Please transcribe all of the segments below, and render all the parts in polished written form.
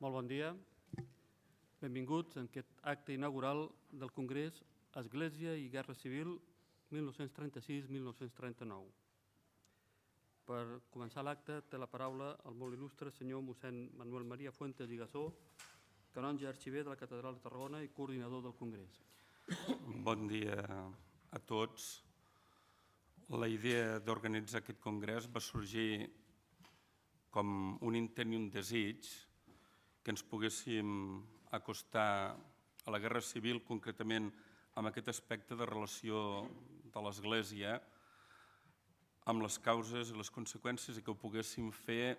Molt bon dia. Benvinguts en aquest acte inaugural del Congrés Església i Guerra Civil 1936-1939. Per començar l'acte té la paraula el molt il·lustre senyor mossèn Manuel Maria Fuentes i Gassó, canonge arxiver de la Catedral de Tarragona i coordinador del Congrés. Bon dia a tots. La idea d'organitzar aquest congrés va sorgir com un intent i un desig que ens poguéssim acostar a la Guerra Civil, concretament amb aquest aspecte de relació de l'Església amb les causes i les conseqüències i que ho poguéssim fer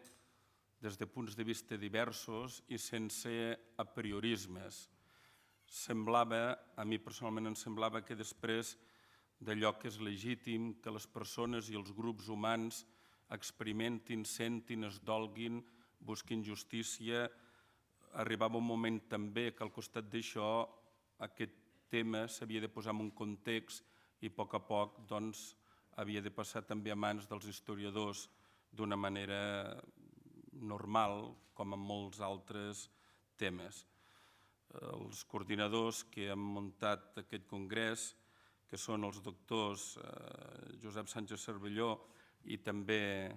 des de punts de vista diversos i sense apriorismes. A mi personalment em semblava que després d'allò que és legítim, que les persones i els grups humans experimentin, sentin, es dolguin, busquin justícia, arribava un moment també que al costat d'això aquest tema s'havia de posar en un context i a poc havia de passar també a mans dels historiadors d'una manera normal, com en molts altres temes. Els coordinadors que han muntat aquest congrés, que són els doctors Josep Sánchez Cervelló i també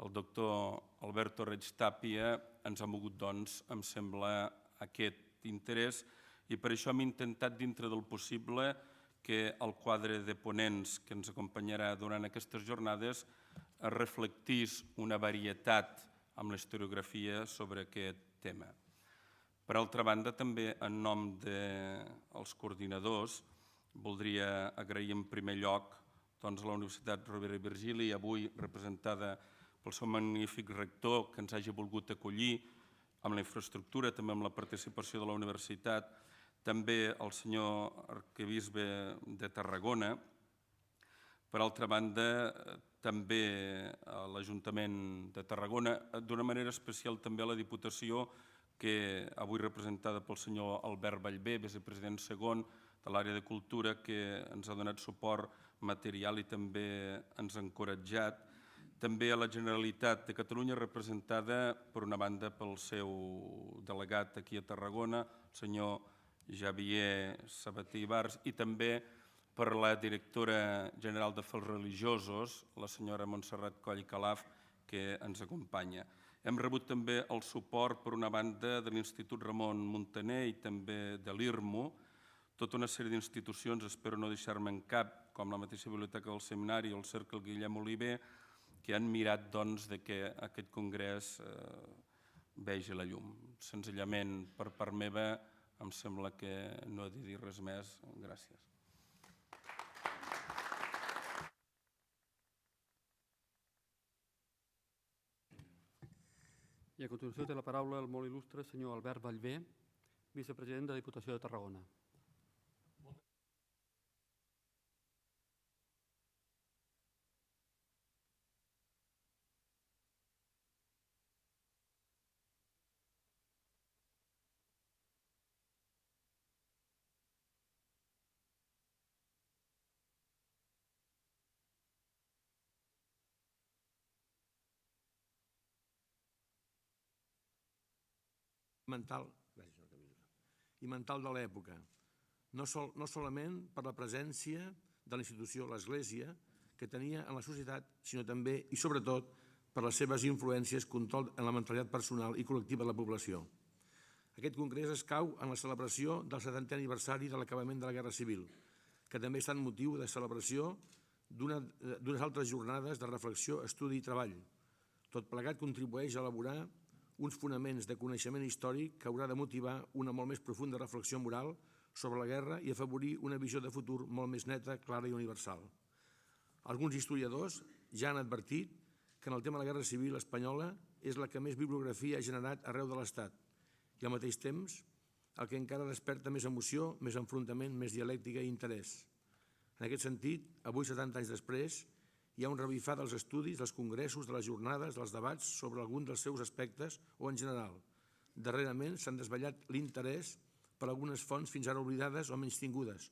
el doctor Alberto Reig Tàpia, ens ha mogut, em sembla, aquest interès i per això hem intentat, dintre del possible, que el quadre de ponents que ens acompanyarà durant aquestes jornades reflectís una varietat amb la historiografia sobre aquest tema. Per altra banda, també en nom dels coordinadors, voldria agrair en primer lloc a la Universitat Rovira i Virgili, avui representada pel seu magnífic rector, que ens hagi volgut acollir amb la infraestructura, també amb la participació de la universitat, també el senyor arquebisbe de Tarragona. Per altra banda, també a l'Ajuntament de Tarragona, d'una manera especial també a la Diputació, que avui representada pel senyor Albert Vallvé, vicepresident segon de l'àrea de cultura, que ens ha donat suport material i també ens ha encoratjat. També a la Generalitat de Catalunya, representada per una banda pel seu delegat aquí a Tarragona, el senyor Javier Sabater Ibars, i també per la directora general d'Afers Religiosos, la senyora Montserrat Coll i Calaf, que ens acompanya. Hem rebut també el suport, per una banda, de l'Institut Ramon Muntaner i també de l'IRMO, tota una sèrie d'institucions, espero no deixar-me en cap, com la mateixa Biblioteca del Seminari o el Cercle Guillem Oliver, que han mirat que aquest congrés vegi la llum. Senzillament, per part meva, em sembla que no he de dir res més. Gràcies. I a continuació té la paraula el molt il·lustre senyor Albert Vallvé, vicepresident de la Diputació de Tarragona. i mental de l'època, no solament per la presència de la institució, l'Església, que tenia en la societat, sinó també i sobretot per les seves influències control en la mentalitat personal i col·lectiva de la població. Aquest congrés escau en la celebració del 70è aniversari de l'acabament de la Guerra Civil, que també ha estat motiu de celebració d'unes altres jornades de reflexió, estudi i treball. Tot plegat contribueix a elaborar uns fonaments de coneixement històric que haurà de motivar una molt més profunda reflexió moral sobre la guerra i afavorir una visió de futur molt més neta, clara i universal. Alguns historiadors ja han advertit que en el tema de la Guerra Civil espanyola és la que més bibliografia ha generat arreu de l'Estat i al mateix temps el que encara desperta més emoció, més enfrontament, més dialèctica i interès. En aquest sentit, avui, 70 anys després, hi ha un revifar dels estudis, dels congressos, de les jornades, dels debats sobre algun dels seus aspectes o en general. Darrerament s'han desvetllat l'interès per algunes fonts fins ara oblidades o menystingudes,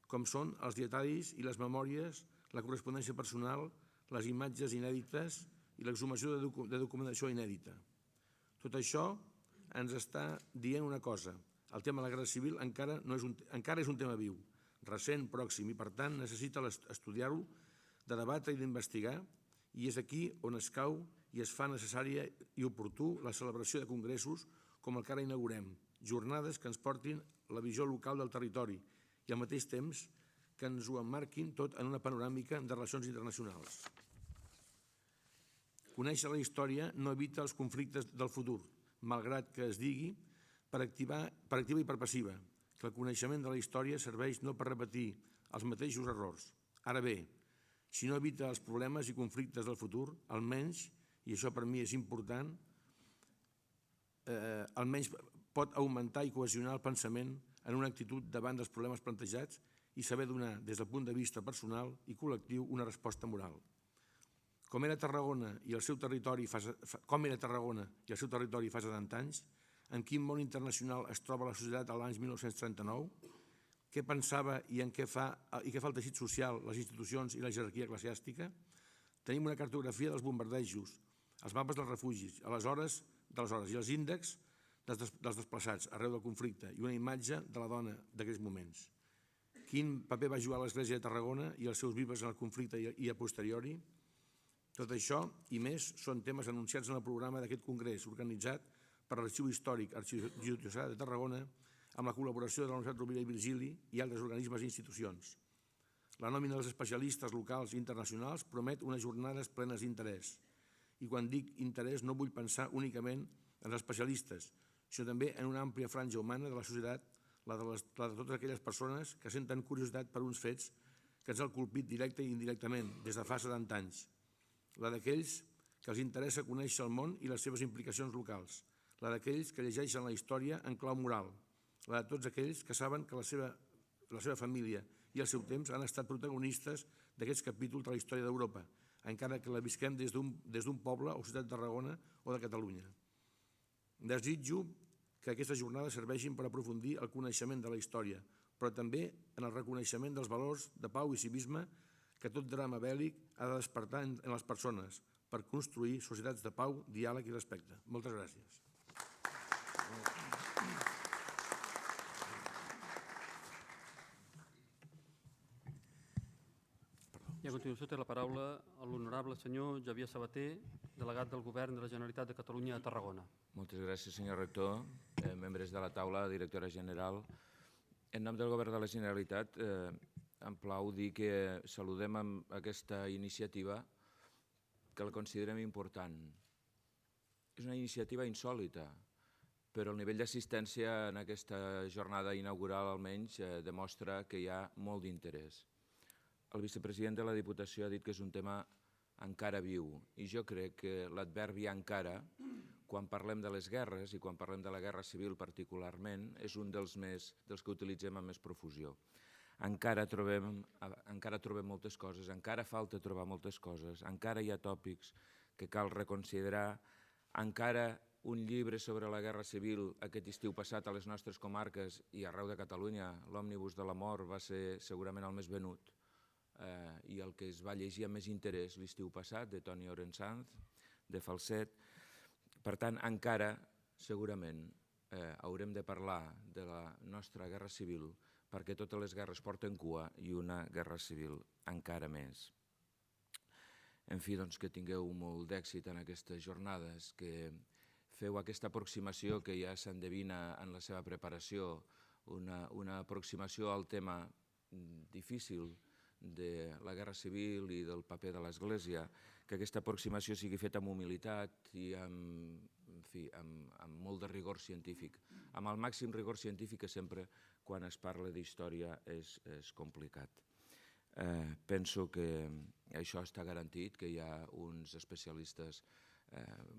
com són els dietaris i les memòries, la correspondència personal, les imatges inèdites i l'exhumació de documentació inèdita. Tot això ens està dient una cosa. El tema de la guerra civil encara és un tema viu, recent, pròxim, i per tant necessita estudiar-ho, de debatre i d'investigar, i és aquí on es cau i es fa necessària i oportú la celebració de congressos com el que ara inaugurem, jornades que ens portin la visió local del territori i al mateix temps que ens ho emmarquin tot en una panoràmica de relacions internacionals. Conèixer la història no evita els conflictes del futur, malgrat que es digui per activa i per passiva, que el coneixement de la història serveix no per repetir els mateixos errors. Ara bé, si no evita els problemes i conflictes del futur, almenys, i això per mi és important, almenys pot augmentar i cohesionar el pensament en una actitud davant dels problemes plantejats i saber donar, des del punt de vista personal i col·lectiu, una resposta moral. Com era Tarragona i el seu territori fa 70 anys, en quin món internacional es troba la societat a l'any 1939, què pensava i què fa el teixit social, les institucions i la jerarquia eclesiàstica? Tenim una cartografia dels bombardejos, els mapes dels refugis, aleshores i els índexs dels desplaçats arreu del conflicte i una imatge de la dona d'aquells moments. Quin paper va jugar l'Església de Tarragona i els seus bisbes en el conflicte i a posteriori? Tot això i més són temes anunciats en el programa d'aquest congrés organitzat per l'Arxiu Històric Arxidiocesà de Tarragona amb la col·laboració de la Universitat Rovira i Virgili i altres organismes i institucions. La nòmina dels especialistes locals i internacionals promet unes jornades plenes d'interès. I quan dic interès no vull pensar únicament en els especialistes, sinó també en una àmplia franja humana de la societat, la de totes aquelles persones que senten curiositat per uns fets que ens han colpit directe i indirectament des de fa 70 anys. La d'aquells que els interessa conèixer el món i les seves implicacions locals, la d'aquells que llegeixen la història en clau moral, la de tots aquells que saben que la seva família i el seu temps han estat protagonistes d'aquests capítols de la història d'Europa, encara que la visquem des d'un poble o ciutat de Tarragona o de Catalunya. Desitjo que aquestes jornades serveixin per aprofundir el coneixement de la història, però també en el reconeixement dels valors de pau i civisme que tot drama bèl·lic ha de despertar en les persones per construir societats de pau, diàleg i respecte. Moltes gràcies. I a continuació té la paraula l'honorable senyor Xavier Sabater, delegat del Govern de la Generalitat de Catalunya a Tarragona. Moltes gràcies, senyor rector, membres de la taula, directora general. En nom del Govern de la Generalitat, em plau dir que saludem amb aquesta iniciativa que la considerem important. És una iniciativa insòlita, però el nivell d'assistència en aquesta jornada inaugural almenys demostra que hi ha molt d'interès. El vicepresident de la Diputació ha dit que és un tema encara viu i jo crec que l'adverbi encara, quan parlem de les guerres i quan parlem de la guerra civil particularment, és un dels que utilitzem amb més profusió. Encara trobem moltes coses, encara falta trobar moltes coses, encara hi ha tòpics que cal reconsiderar, encara un llibre sobre la guerra civil aquest estiu passat a les nostres comarques i arreu de Catalunya, l'Òmnibus de la Mort, va ser segurament el més venut i el que es va llegir amb més interès l'estiu passat, de Toni Orensanz, de Falset. Per tant, encara, segurament, haurem de parlar de la nostra guerra civil perquè totes les guerres porten cua i una guerra civil encara més. En fi, doncs, que tingueu molt d'èxit en aquestes jornades, que feu aquesta aproximació que ja s'endevina en la seva preparació, una aproximació al tema difícil de la guerra civil i del paper de l'Església, que aquesta aproximació sigui feta amb humilitat i amb molt de rigor científic, amb el màxim rigor científic que sempre quan es parla d'història és complicat. Penso que això està garantit, que hi ha uns especialistes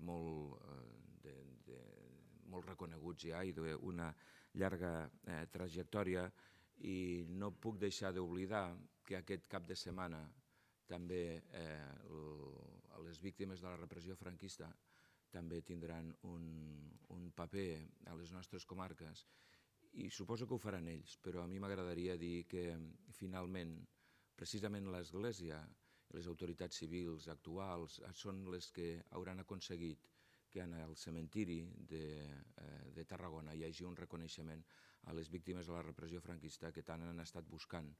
molt reconeguts ja i d'una llarga trajectòria, i no puc deixar d'oblidar que aquest cap de setmana també les víctimes de la repressió franquista també tindran un paper a les nostres comarques i suposo que ho faran ells, però a mi m'agradaria dir que finalment precisament l'Església i les autoritats civils actuals són les que hauran aconseguit que en el cementiri de Tarragona hi hagi un reconeixement a les víctimes de la repressió franquista que tant han estat buscant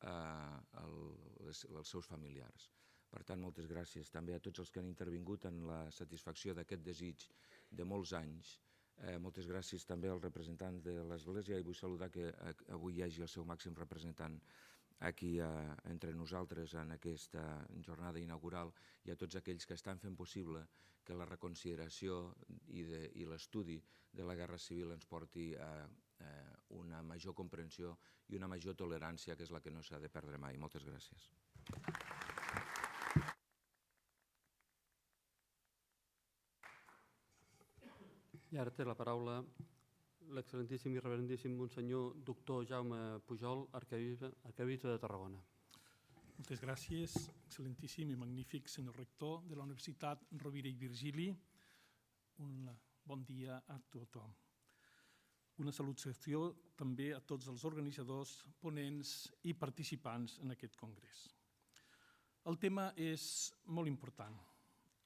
els seus familiars. Per tant, moltes gràcies també a tots els que han intervingut en la satisfacció d'aquest desig de molts anys. Moltes gràcies també als representants de l'Església i vull saludar que avui hi hagi el seu màxim representant aquí entre nosaltres en aquesta jornada inaugural i a tots aquells que estan fent possible que la reconsideració i l'estudi de la Guerra Civil ens porti a una major comprensió i una major tolerància, que és la que no s'ha de perdre mai. Moltes gràcies. I ara té la paraula l'excel·lentíssim i reverendíssim Monsenyor Doctor Jaume Pujol, arquebisbe de Tarragona. Moltes gràcies, excel·lentíssim i magnífic senyor rector de la Universitat Rovira i Virgili. Un bon dia a tothom. Una salutació també a tots els organitzadors, ponents i participants en aquest congrés. El tema és molt important.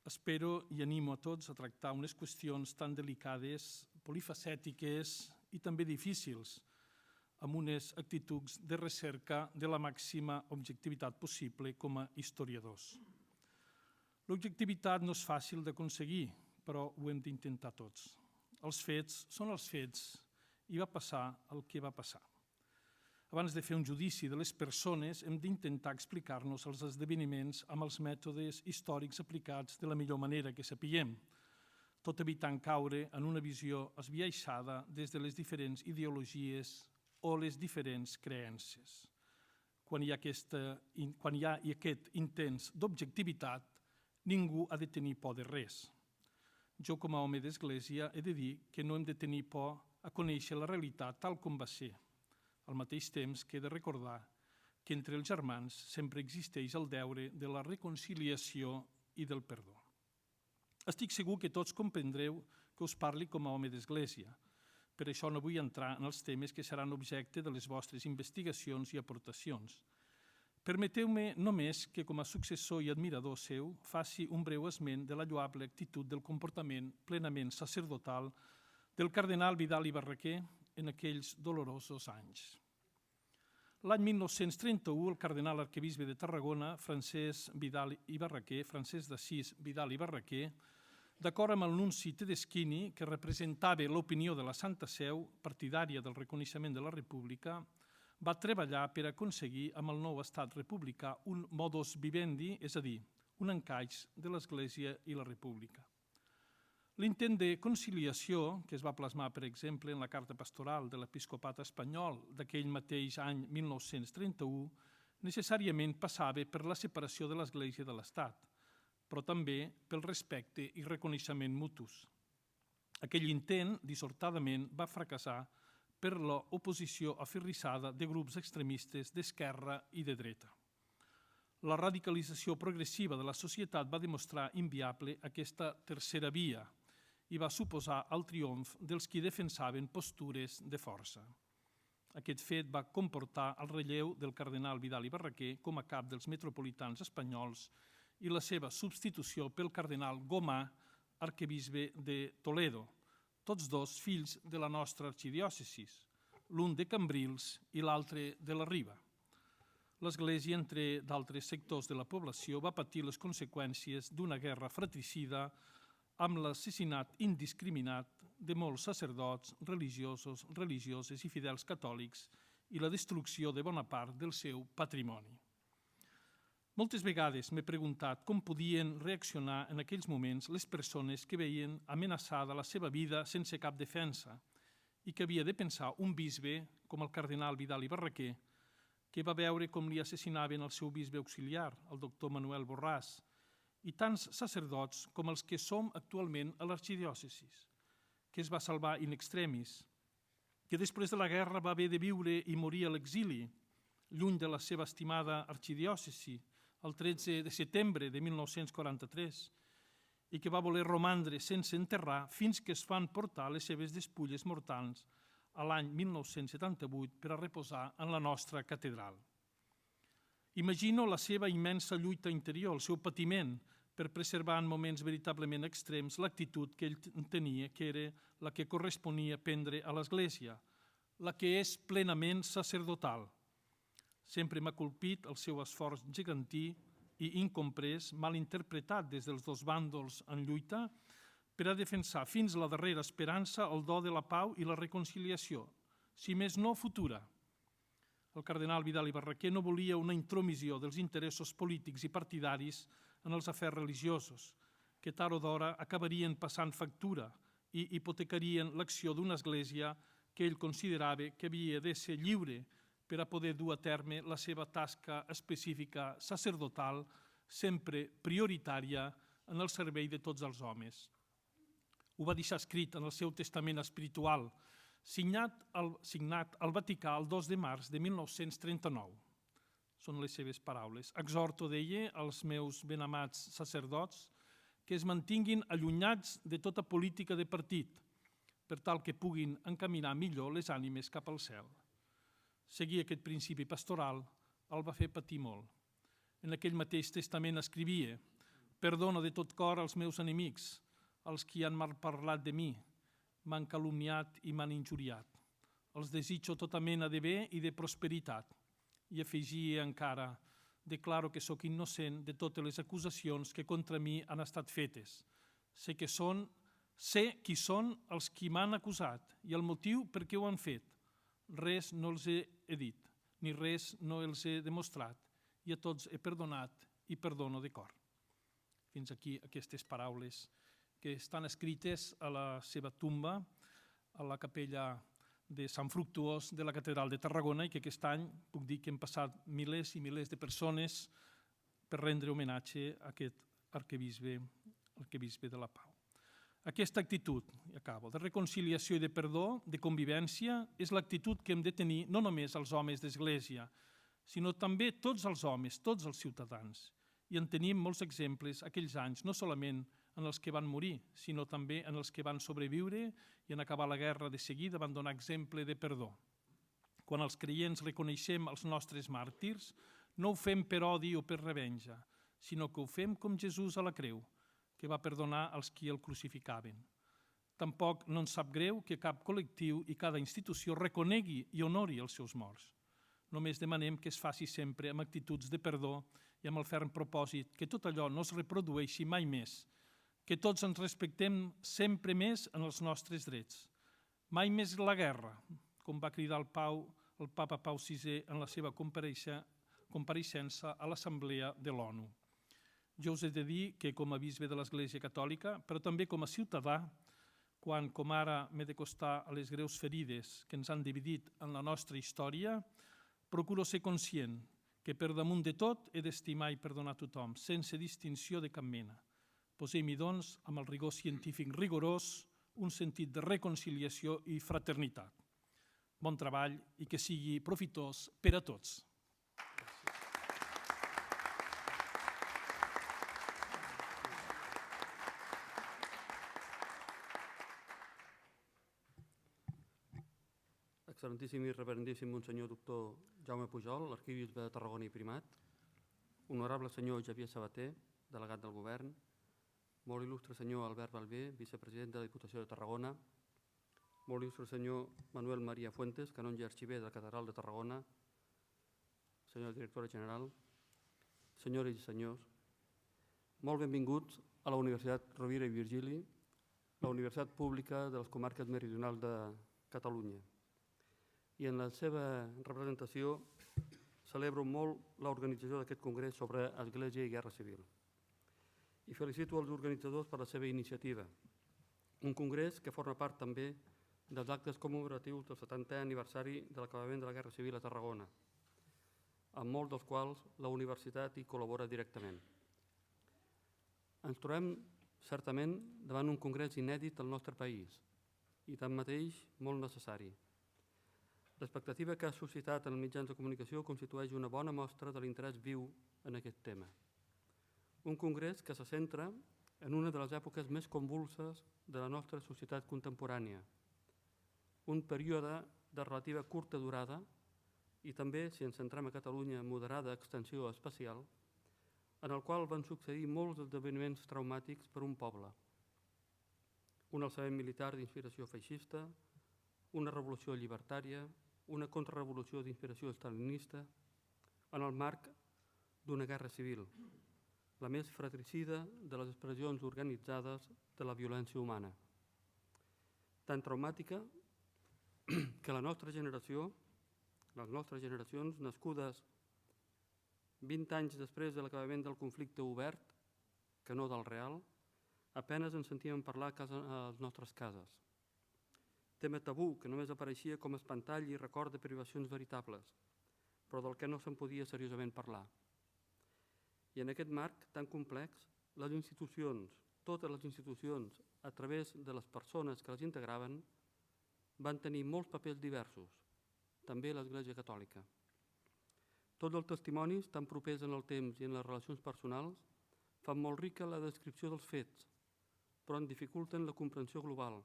Espero i animo a tots a tractar unes qüestions tan delicades, polifacètiques i també difícils, amb unes actituds de recerca de la màxima objectivitat possible com a historiadors. L'objectivitat no és fàcil d'aconseguir, però ho hem d'intentar tots. Els fets són els fets i va passar el que va passar. Abans de fer un judici de les persones, hem d'intentar explicar-nos els esdeveniments amb els mètodes històrics aplicats de la millor manera que sapiguem, tot evitant caure en una visió esbiaixada des de les diferents ideologies o les diferents creences. Quan hi ha aquest intens d'objectivitat, ningú ha de tenir por de res. Jo, com a home d'església, he de dir que no hem de tenir por a conèixer la realitat tal com va ser. Al mateix temps que he de recordar que entre els germans sempre existeix el deure de la reconciliació i del perdó. Estic segur que tots comprendreu que us parli com a home d'església. Per això no vull entrar en els temes que seran objecte de les vostres investigacions i aportacions. Permeteu-me només que, com a successor i admirador seu, faci un breu esment de la lloable actitud del comportament plenament sacerdotal del cardenal Vidal i Barraquer en aquells dolorosos anys. L'any 1931, el cardenal arquebisbe de Tarragona, Francesc d'Assís Vidal i Barraquer, d'acord amb el nunci Tedeschini, que representava l'opinió de la Santa Seu, partidària del reconeixement de la República, va treballar per aconseguir amb el nou estat republicà un modus vivendi, és a dir, un encaix de l'Església i la República. L'intent de conciliació, que es va plasmar, per exemple, en la carta pastoral de l'episcopat espanyol d'aquell mateix any 1931, necessàriament passava per la separació de l'Església de l'Estat, però també pel respecte i reconeixement mutus. Aquell intent, dissortadament, va fracassar per l'oposició aferrissada de grups extremistes d'esquerra i de dreta. La radicalització progressiva de la societat va demostrar inviable aquesta tercera via i va suposar el triomf dels qui defensaven postures de força. Aquest fet va comportar el relleu del cardenal Vidal i Barraquer com a cap dels metropolitans espanyols i la seva substitució pel cardenal Gomà, arquebisbe de Toledo, tots dos fills de la nostra arxidiòcesi, l'un de Cambrils i l'altre de la Riba. L'Església, entre d'altres sectors de la població, va patir les conseqüències d'una guerra fratricida amb l'assassinat indiscriminat de molts sacerdots, religiosos, religioses i fidels catòlics i la destrucció de bona part del seu patrimoni. Moltes vegades m'he preguntat com podien reaccionar en aquells moments les persones que veien amenaçada la seva vida sense cap defensa i que havia de pensar un bisbe com el cardenal Vidal i Barraquer, que va veure com li assassinaven el seu bisbe auxiliar, el doctor Manuel Borràs, i tants sacerdots com els que som actualment a l'arxidiòcesi, que es va salvar in extremis, que després de la guerra va haver de viure i morir a l'exili, lluny de la seva estimada arxidiòcesi, el 13 de setembre de 1943, i que va voler romandre sense enterrar fins que es van portar les seves despulles mortals a l'any 1978 per a reposar en la nostra catedral. Imagino la seva immensa lluita interior, el seu patiment, per preservar en moments veritablement extrems l'actitud que ell tenia, que era la que corresponia prendre a l'Església, la que és plenament sacerdotal. Sempre m'ha colpit el seu esforç gegantí i incomprès, mal interpretat des dels dos bàndols en lluita, per a defensar fins la darrera esperança el do de la pau i la reconciliació, si més no futura. El cardenal Vidal i Barraquer no volia una intromissió dels interessos polítics i partidaris en els afers religiosos, que tard o d'hora acabarien passant factura i hipotecarien l'acció d'una església que ell considerava que havia de ser lliure per a poder dur a terme la seva tasca específica sacerdotal, sempre prioritària en el servei de tots els homes. Ho va deixar escrit en el seu testament espiritual, signat al Vaticà el 2 de març de 1939. Són les seves paraules. Exhorto, deia, als meus benamats sacerdots que es mantinguin allunyats de tota política de partit, per tal que puguin encaminar millor les ànimes cap al cel. Seguir aquest principi pastoral el va fer patir molt. En aquell mateix testament escrivia: «Perdono de tot cor als meus enemics, els qui han malparlat de mi, m'han calumniat i m'han injuriat. Els desitjo tota mena de bé i de prosperitat». I afegia encara: «Declaro que sóc innocent de totes les acusacions que contra mi han estat fetes. Sé qui són els qui m'han acusat i el motiu per què ho han fet. Res no els he dit, ni res no els he demostrat, i a tots he perdonat i perdono de cor». Fins aquí aquestes paraules que estan escrites a la seva tomba, a la capella de Sant Fructuós de la Catedral de Tarragona, i que aquest any puc dir que hem passat milers i milers de persones per rendre homenatge a aquest arquebisbe de la Pau. Aquesta actitud, i acabo, de reconciliació i de perdó, de convivència, és l'actitud que hem de tenir no només els homes d'Església, sinó també tots els homes, tots els ciutadans. I en tenim molts exemples aquells anys, no solament en els que van morir, sinó també en els que van sobreviure i en acabar la guerra de seguida van donar exemple de perdó. Quan els creients reconeixem els nostres màrtirs, no ho fem per odi o per revenja, sinó que ho fem com Jesús a la creu, que va perdonar els qui el crucificaven. Tampoc no ens sap greu que cap col·lectiu i cada institució reconegui i honori els seus morts. Només demanem que es faci sempre amb actituds de perdó i amb el ferm propòsit que tot allò no es reprodueixi mai més, que tots ens respectem sempre més en els nostres drets. Mai més la guerra, com va cridar el papa Pau VI en la seva compareixença a l'Assemblea de l'ONU. Jo us he de dir que com a bisbe de l'Església Catòlica, però també com a ciutadà, quan com ara m'he de costar a les greus ferides que ens han dividit en la nostra història, procuro ser conscient que per damunt de tot he d'estimar i perdonar tothom, sense distinció de cap mena. Posem-hi, doncs, amb el rigor científic rigorós, un sentit de reconciliació i fraternitat. Bon treball i que sigui profitós per a tots. Excel·lentíssim i reverendíssim Monsenyor Doctor Jaume Pujol, l'arquebisbe de Tarragona i Primat, honorable senyor Xavier Sabater, delegat del Govern, molt il·lustre senyor Albert Balbé, vicepresident de la Diputació de Tarragona, molt il·lustre senyor Manuel María Fuentes, canonge arxiver de la Catedral de Tarragona, senyora directora general, senyores i senyors, molt benvinguts a la Universitat Rovira i Virgili, la universitat pública de les comarques meridionals de Catalunya. I en la seva representació celebro molt l'organització d'aquest congrés sobre Església i Guerra Civil. I felicito els organitzadors per la seva iniciativa. Un congrés que forma part també dels actes commemoratius del 70è aniversari de l'acabament de la Guerra Civil a Tarragona, amb molts dels quals la universitat hi col·labora directament. Ens trobem certament davant un congrés inèdit al nostre país i tanmateix molt necessari. L'expectativa que ha suscitat en els mitjans de comunicació constitueix una bona mostra de l'interès viu en aquest tema. Un congrés que se centra en una de les èpoques més convulses de la nostra societat contemporània, un període de relativa curta durada i també, si ens centrem a Catalunya, moderada extensió espacial, en el qual van succeir molts esdeveniments traumàtics per un poble. Un alçament militar d'inspiració feixista, una revolució llibertària, una contrarrevolució d'inspiració estalinista, en el marc d'una guerra civil, la més fratricida de les expressions organitzades de la violència humana. Tan traumàtica que la nostra generació, les nostres generacions, nascudes 20 anys després de l'acabament del conflicte obert, que no del real, apenes en sentíem parlar a les nostres cases. Tema tabú que només apareixia com a espantall i record de privacions veritables, però del que no se'n podia seriosament parlar. I en aquest marc tan complex, les institucions, totes les institucions, a través de les persones que les integraven, van tenir molts papers diversos, també l'Església Catòlica. Tots els testimonis, tan propers en el temps i en les relacions personals, fan molt rica la descripció dels fets, però en dificulten la comprensió global,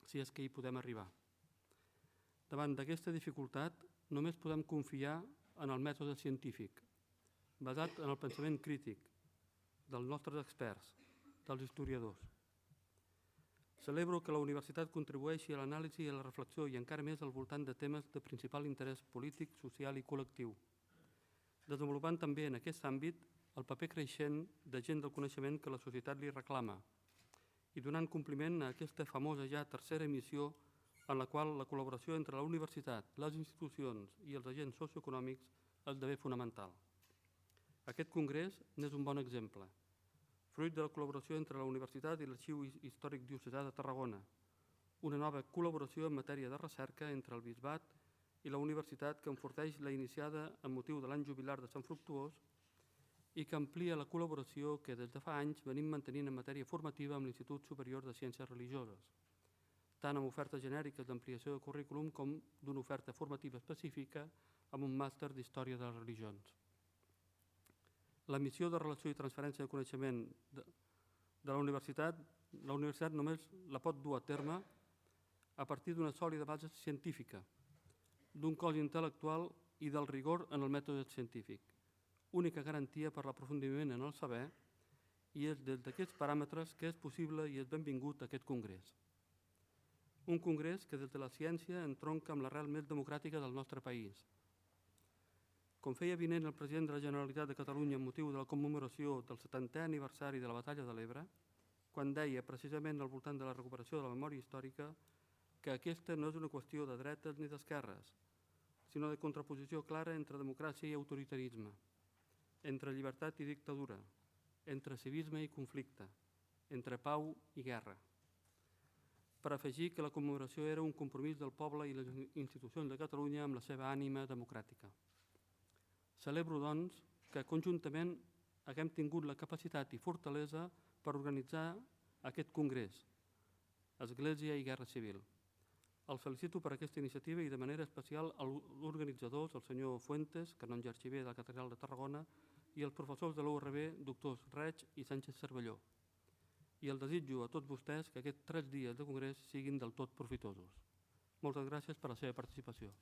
si és que hi podem arribar. Davant d'aquesta dificultat, només podem confiar en el mètode científic, basat en el pensament crític dels nostres experts, dels historiadors. Celebro que la universitat contribueixi a l'anàlisi i a la reflexió i encara més al voltant de temes de principal interès polític, social i col·lectiu, desenvolupant també en aquest àmbit el paper creixent de gent del coneixement que la societat li reclama i donant compliment a aquesta famosa ja tercera emissió en la qual la col·laboració entre la universitat, les institucions i els agents socioeconòmics esdevé fonamental. Aquest congrés n'és un bon exemple, fruit de la col·laboració entre la universitat i l'Arxiu Històric Diocesà de Tarragona, una nova col·laboració en matèria de recerca entre el Bisbat i la universitat que enforteix la iniciada amb motiu de l'any jubilar de Sant Fructuós i que amplia la col·laboració que des de fa anys venim mantenint en matèria formativa amb l'Institut Superior de Ciències Religioses, tant amb ofertes genèriques d'ampliació de currículum com d'una oferta formativa específica amb un màster d'Història de les Religions. La missió de relació i transferència de coneixement de la universitat només la pot dur a terme a partir d'una sòlida base científica, d'un cos intel·lectual i del rigor en el mètode científic, única garantia per l'aprofundiment en el saber, i és des d'aquests paràmetres que és possible i és benvingut aquest congrés. Un congrés que des de la ciència entronca amb l'arrel més democràtica del nostre país. Com feia evident el president de la Generalitat de Catalunya amb motiu de la commemoració del 70è aniversari de la Batalla de l'Ebre, quan deia precisament al voltant de la recuperació de la memòria històrica que aquesta no és una qüestió de dretes ni d'esquerres, sinó de contraposició clara entre democràcia i autoritarisme, entre llibertat i dictadura, entre civisme i conflicte, entre pau i guerra. Per afegir que la commemoració era un compromís del poble i les institucions de Catalunya amb la seva ànima democràtica. Celebro, doncs, que conjuntament haguem tingut la capacitat i fortalesa per organitzar aquest congrés, Església i Guerra Civil. El felicito per aquesta iniciativa i de manera especial als organitzadors, el senyor Fuentes, canonge arxiver de la Catedral de Tarragona, i els professors de l'URB, doctors Reig i Sánchez Cervelló. I el desitjo a tots vostès que aquests 3 dies de congrés siguin del tot profitosos. Moltes gràcies per la seva participació.